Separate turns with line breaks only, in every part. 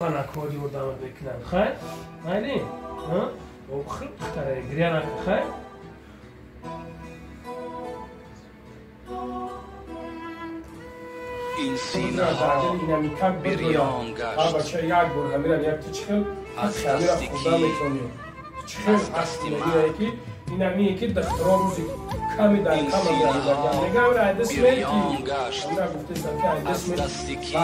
Ana kodi oradan beklen. Hayır? Hayır. Ha? O khil xtare griyana hayır?
این سینه ها بریان گشت از دستی کی
اینمی که دخترا روزی کمی در کم بریان
گشت از دستی کی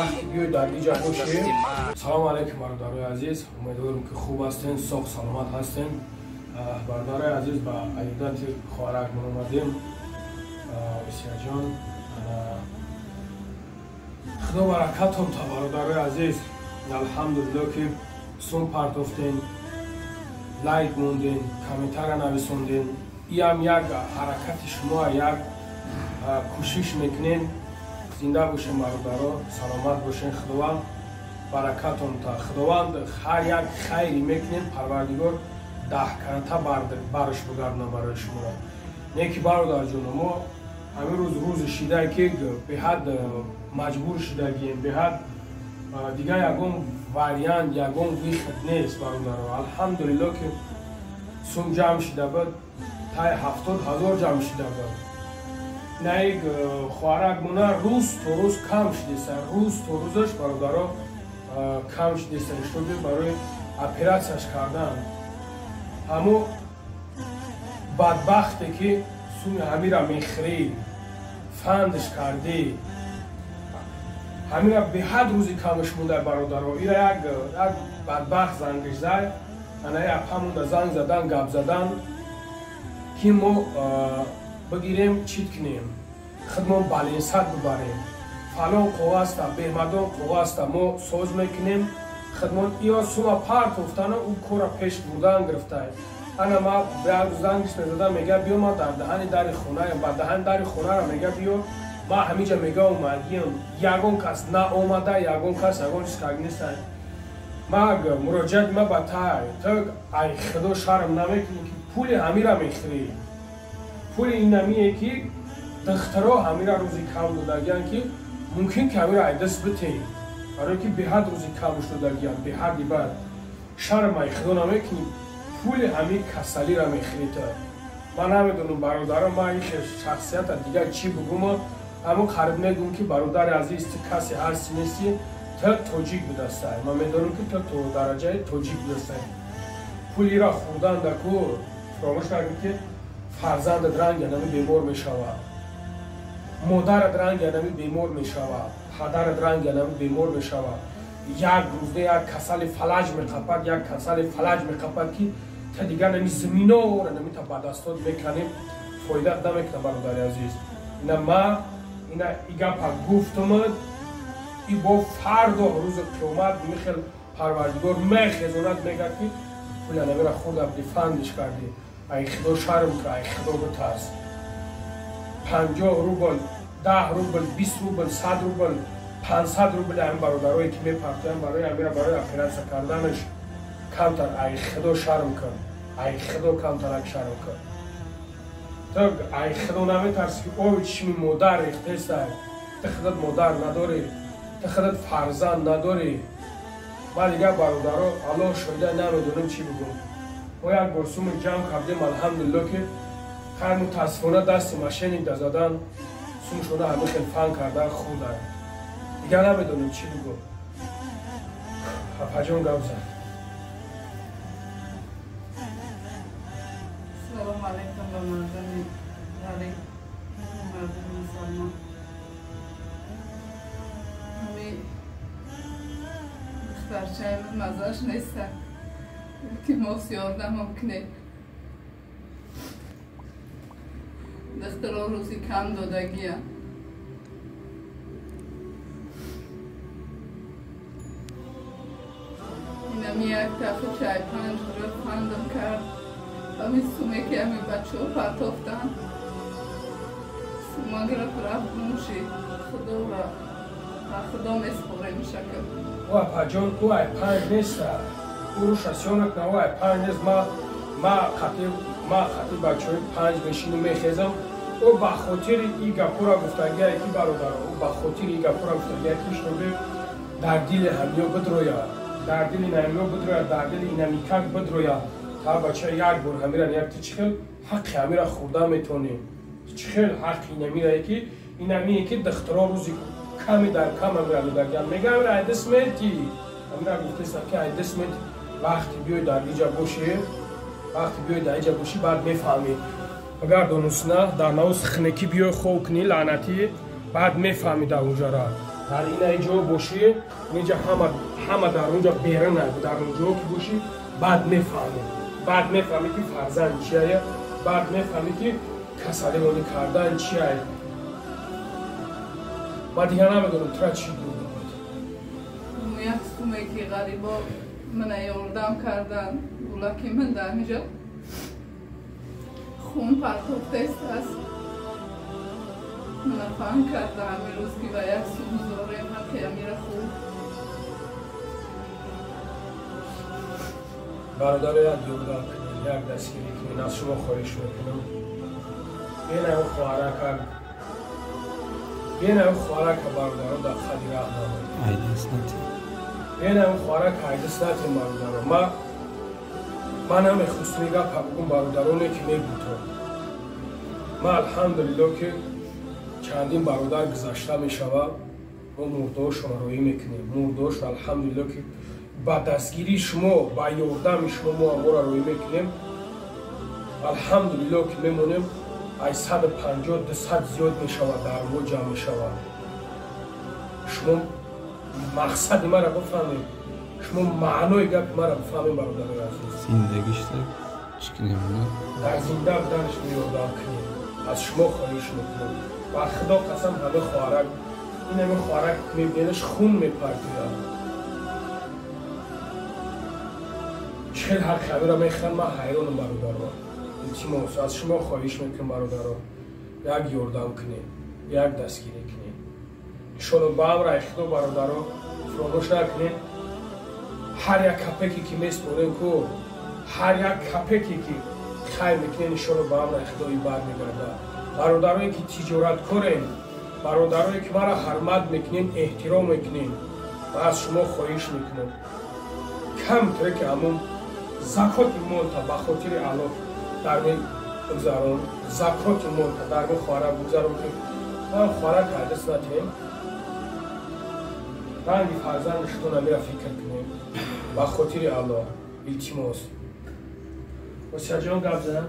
سلام علیکم برادرای عزیز، امیدوارم که خوب هستین، سالم سلامت هستین. برادرای عزیز با عیدت خوارک من اومدیم. بسیار جان خدا برکتم تا برادرای عزیز. الحمدلله که سون پرتوفتین، لایک موندین، کامنتار نویسوندین. این یک حرکت شما، یک کوشش میکنین. زنده باشین برادرها، سلامت باشین. خداوند برکتون تا خداوند هر یک خیری میکنین، پروردگار 10 کرته برش بگردونه برای شما. نیکی برادر جون، ما همین روز شده که به حد مجبور شدگیم، به حد دیگه یکم وریان یکم ویخت نیست برادرها. الحمدلله که سوم جمع شده بود، تا 70,000 جمع شده بود. نه خوارک مونه روز تو روز کم شده سر، روز تو روزش برادرها کم شده سر شده برای اپراسیش کردن. همو بدبختی که سوم همی را میخری فندش کردی، همی را به حد روزی کمش مونده برادرها. این را یک بدبخت زنگش زد، انا یک همون زنگ زدن گپ زدن که ما بگیریم چیت کنیم، خدمون بالینسات ببریم، فلان قوه است، بهمدان قوه است، ما سوز میکنیم خدمون یا سوما پارت افتانه او کورا پیش بردن گرفته. انا ما به زنگش میزدم میگه بیا ما در دهن در خونه با دهن در خونه را میگه بیا ما همینجا میگه اومدیم، یگون کس نه اومده، یگون کس یگون چیز نیستن. ما مراجعت ما با تو ای خدا شرم نمیکنی که پول همین را میخری، پول این نمیه که دخترها همین را روزی کم دادگیان که ممکن که همین را دست بتین، برای که به حد روزی کم دادگیان، به حدی بعد شرم ای خدا نمیکنی پول همین کسلی را میخری. من نمیدونم برادرم، ما این شخصیت دیگه چی بگم، اما قرب نگم که برادر عزیز کسی هستی نیستی تا توجیک بدسته. من میدونم که تو درجه توجیک بدسته. پولی را خوردن دکو فراموش نکنید که فرزند رنگ نمی بیمار می شود، مادر رنگ نمی بیمار می شود، پدر رنگ نمی بیمار می شود. یک روزه یک کسل فلج می قپد، یک کسل فلج می قپد که تا دیگر نمی زمینه را نمی تا بدستاد میکنیم، فایده نمیکنه برادر عزیز. اینا ما اینا ایگا پا گفتم ای با فردا روز قیامت میخل پروردگار میخزوند میگه که پول نمی را خود اب فندش کردی، ای خدا شرم که ای خدا بترس. 50 روبل، 10 روبل، 20 روبل، 100 روبل، 500 روبل هم برادرایی که میپرتیم برای همین برای اپراسیون کردنش کمتر. ای خدا شرم کن، ای خدا کمترک شرم کن. تو ای خدا نمیترسی که اوی چشمی مادر ریخته است، تو خودت مادر نداری، تو خودت فرزند نداری. ما دیگه برادرها الله شده نمیدونم چی بگم. ما یک برسوم جمع کردیم الحمدلله که خیلی متاسفانه دست ماشین زدن سوم شده همه خیلی فن کردن خوردن. دیگه نمیدونم چی بگم. حفاجون گفت زن.
سلام علیکم به مردم مسلمان. همین دخترچه مزاش نیستن که ما سیارده ممکنه دخترها روزی کم دادگی هم. اینمی یک تفه چای 5 گرفت خواندم کرد. همین سومه که همین بچه ها پرتافتن سومه گرفت رفت موشی خدا را خدا میسپاره میشکل.
او پاجون او ای 5 نیست، او رو شاسیونک نه او ای 5 نیست. ما خطی بچه های 5 بشینو میخیزم. او بخاطر این گپو را گفتگی یکی برادر، او بخاطر این گپو را گفتگی یکیش رو در دل همیا بدروید. дар дили намиро бидрояд, дар дили инамикак бидрояд. Та бача як бор ҳамира як ти чӣ хел ҳаққи ҳамира хӯрда метавонем. Чӣ хел ҳаққи инамирае ки инамие ки духтуро рӯзи ками дар кам ҳамира мегӯяд. Мегӯям ҳамира ай 10 минути. Ҳамира гуфтаст ки ай 10 минут вақти биёй дар иҷа бошӣ. Вақти биёй дар иҷа бошӣ баъд мефаҳмӣ. Агар донуста дар навус хинакӣ биёй хоб кунӣ лаънатӣ баъд мефаҳмӣ дар унҷара. Дар ина иҷо бошӣ, инҷа ҳама дар унҷа берун ай, дар унҷо ки бошӣ баъд мефаҳмӣ. Баъд мефаҳмӣ ки фарзанд чие, баъд мефаҳмӣ ки касалевонӣ кардан чие. Ма дигар намедонам тура чӣ буд.
Як суме ки ғарибо мана ёрдам кардан, була ки ман дар инҷа хун партофтест аст. Мана фаҳм карда ҳамин рӯз ки ва як сум зорем ҳаққи ҳамира хуб.
Бародаро як ёрдам кунед, як дастгирӣ кунед, аз шумо хоҳиш мекунам. Бена ӯ хоҳарака бародаро дар хади раҳ намоед. Бена ӯ хоҳарака айдас натем бародаро. Ман намехостам гапа бигӯм бародароне ки мегӯтон. Ман алҳамдулилло ки чандин бародар гузашта мешавад, мо мурдоашро роӣ мекунем. Мурдоашро алҳамдулилло ки ба дастгирии шумо, ба ёрдами шумо мо аморо роӣ мекунем. Алҳамдулилло ки мемонем ай 150-200 зиёд мешавад, дар мо ҷамъ мешавад. Шумо мақсади мара бифаҳмед, шумо маънои гапи мара бифаҳмед бародарои азиз.
Зиндагишта чикне мона.
Дар зинда буданаш ёрдам кунед. аз шумо хоҳиш мекунам. Бар худо қасам ҳама хоҳарак ин ҳама хоҳарак мебинедаш хун мепартояд. чӣ хел ҳаққи ҳамира мехӯям, ман ҳайронам бародаро. илтимос аз шумо хоҳиш мекунам бародаро, як ёрдам кунед, як дастгирӣ кунед. иншоалло ба амраи худо бародаро фаромӯш накунед. ҳар як капеке ки меспорем ку, ҳар як капеке ки хайр мекунем, иншоалло ба амраи худои бармегардад. бародарое ки тиҷораткорем, бародарое ки мара ҳурмат мекунем, эҳтиром мекунем, ман аз шумо хоҳиш мекунам камтре ки ҳамон закоти молта ба хотири аллоҳ дар мегузарон, закоти молта дар мо хоҳарак бигузарон ки ман хоҳарак ҳайдас натем, ранги фарзанди шумо намира фикр кунем ба хотири аллоҳ. илтимос осияҷон гап зан.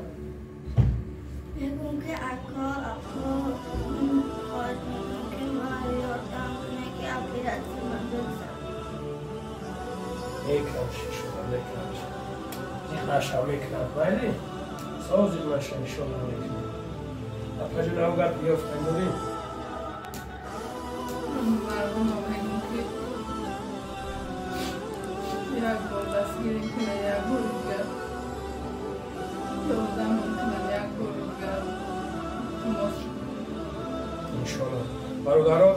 بگم که اکا خواهد میگم که من یادم کنه که اپیراتی من بزن
میکنم شما میکنم دیخ نشم میکنم ولی سازی نشم شما میکنم اپاجه نوگت بیافتن داری
مردم ها میگم که یک بار دستگیری کنه، یک بار دیگر یادم میکنه، یک بار دیگر تماس
انشاءالله. برادرها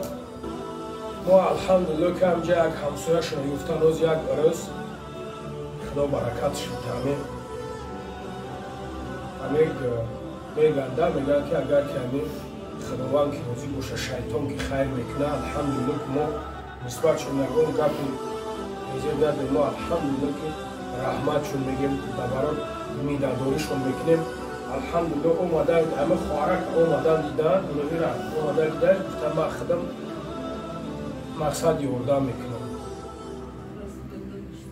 ما الحمدلله که همجا یک همسایه‌شون یفتن روز یک برس خدا برکتش بده. همه میگنده میگن که اگر که همه خداوند که روزی باشه شیطان که خیر میکنه، الحمدلله که ما نسبت شون نگون گپی میزه به ما الحمدلله که رحمت شون میگیم دبران میداداریشون میکنیم. الحمدلله اومدن همه خوارک اومدن دیدن اینو میرن اومدن دیدن گفتن من خودم مقصد یوردن میکنم.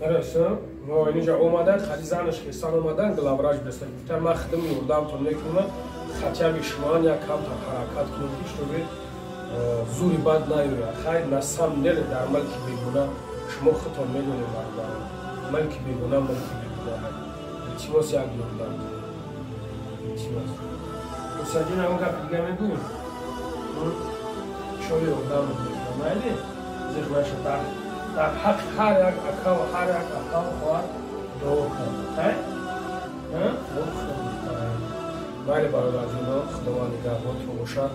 درسته؟ ما اینجا اومدن خیلی زنش خیستان اومدن گلابراج بستن گفتن من خودم یوردن تو میکنم خطیب شما یک کم تا حرکت کنیم پیش رو بید زوری بد نیوید خیلی نسم نل در ملکی بیگونه شما خودتون میدونیم مردم ملکی بیگونه ملکی بیگونه التماس یک یوردن کنیم. التماس مساجین همون گفت دیگه میگویم شما یوردن میکنم ولی زیر بشه در حق هر یک اکاو خواهد دعا کنم ولی برادر جونا خداوند نگهبانتون باشد.